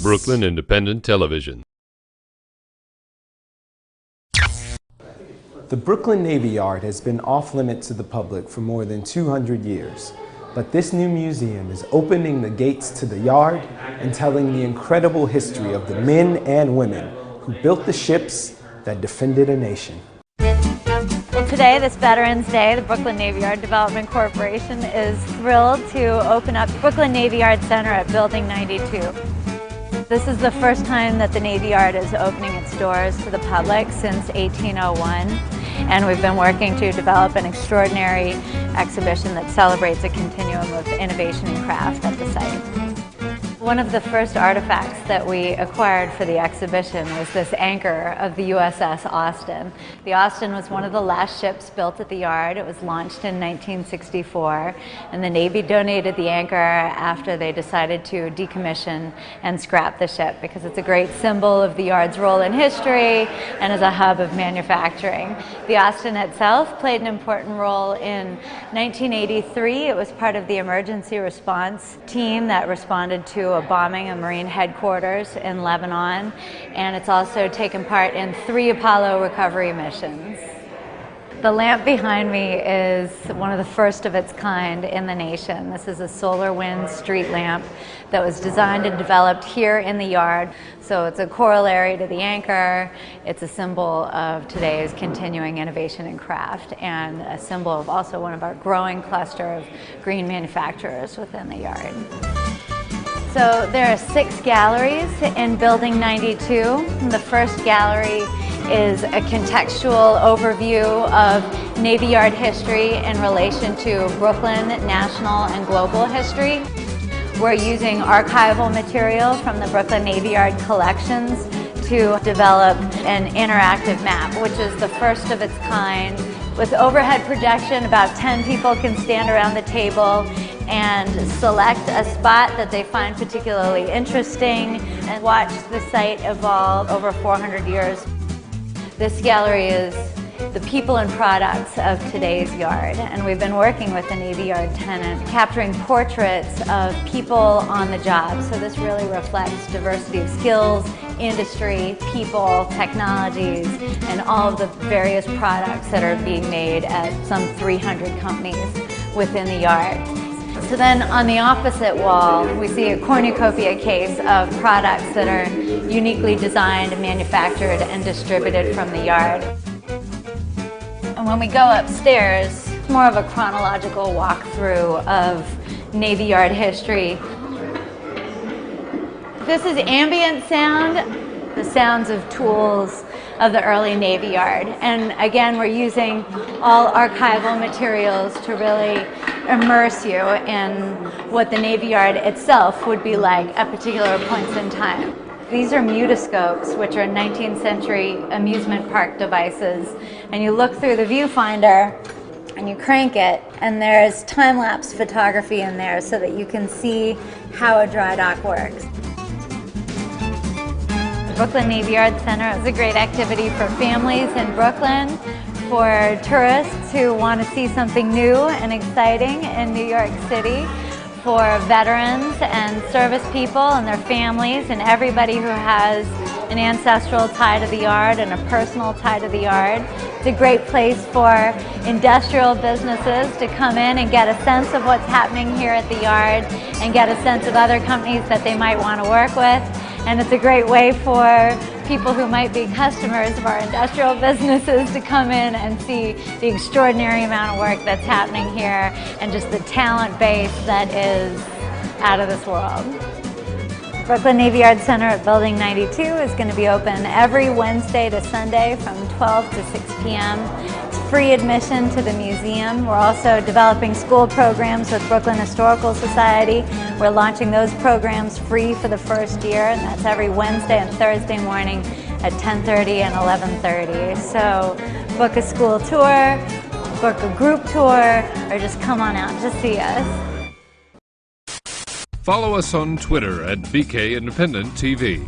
Brooklyn Independent Television. The Brooklyn Navy Yard has been off-limits to the public for more than 200 years, but this new museum is opening the gates to the yard and telling the incredible history of the men and women who built the ships that defended a nation. Well, today, this Veterans Day, the Brooklyn Navy Yard Development Corporation is thrilled to open up Brooklyn Navy Yard Center at Building 92. This is the first time that the Navy Yard is opening its doors to the public since 1801, and we've been working to develop an extraordinary exhibition that celebrates a continuum of innovation and craft at the site. One of the first artifacts that we acquired for the exhibition was this anchor of the Uss Austin. The Austin was one of the last ships built at the yard. It was launched in 1964, and the Navy donated the anchor after they decided to decommission and scrap the ship because it's a great symbol of the yard's role in history and as a hub of manufacturing. The Austin itself played an important role in 1983. It was part of the emergency response team that responded to a bombing of Marine headquarters in Lebanon, and it's also taken part in 3 Apollo recovery missions. The lamp behind me is one of the first of its kind in the nation. This is a solar wind street lamp that was designed and developed here in the yard. So it's a corollary to the anchor. It's a symbol of today's continuing innovation and craft, and a symbol of also one of our growing cluster of green manufacturers within the yard. So there are 6 galleries in Building 92. The first gallery is a contextual overview of Navy Yard history in relation to Brooklyn national and global history. We're using archival material from the Brooklyn Navy Yard collections to develop an interactive map, which is the first of its kind. With overhead projection, about 10 people can stand around the table and select a spot that they find particularly interesting and watch the site evolve over 400 years. This gallery is the people and products of today's yard, and we've been working with the Navy Yard tenant, capturing portraits of people on the job. So this really reflects diversity of skills, industry, people, technologies, and all of the various products that are being made at some 300 companies within the yard. So then on the opposite wall, we see a cornucopia case of products that are uniquely designed, manufactured, and distributed from the yard. And when we go upstairs, it's more of a chronological walkthrough of Navy Yard history. This is ambient sound, the sounds of tools of the early Navy Yard. And again, we're using all archival materials to really immerse you in what the Navy Yard itself would be like at particular points in time. These are mutoscopes, which are 19th century amusement park devices. And you look through the viewfinder and you crank it, and there's time-lapse photography in there so that you can see how a dry dock works. The Brooklyn Navy Yard Center is a great activity for families in Brooklyn, for tourists who want to see something new and exciting in New York City, for veterans and service people and their families, and everybody who has an ancestral tie to the yard and a personal tie to the yard. It's a great place for industrial businesses to come in and get a sense of what's happening here at the yard and get a sense of other companies that they might want to work with. And it's a great way for people who might be customers of our industrial businesses to come in and see the extraordinary amount of work that's happening here and just the talent base that is out of this world. Brooklyn Navy Yard Center at Building 92 is going to be open every Wednesday to Sunday from 12 to 6 p.m. It's free admission to the museum. We're also developing school programs with Brooklyn Historical Society. We're launching those programs free for the first year, and that's every Wednesday and Thursday morning at 10:30 and 11:30. So book a school tour, book a group tour, or just come on out to see us. Follow us on Twitter at BK Independent TV.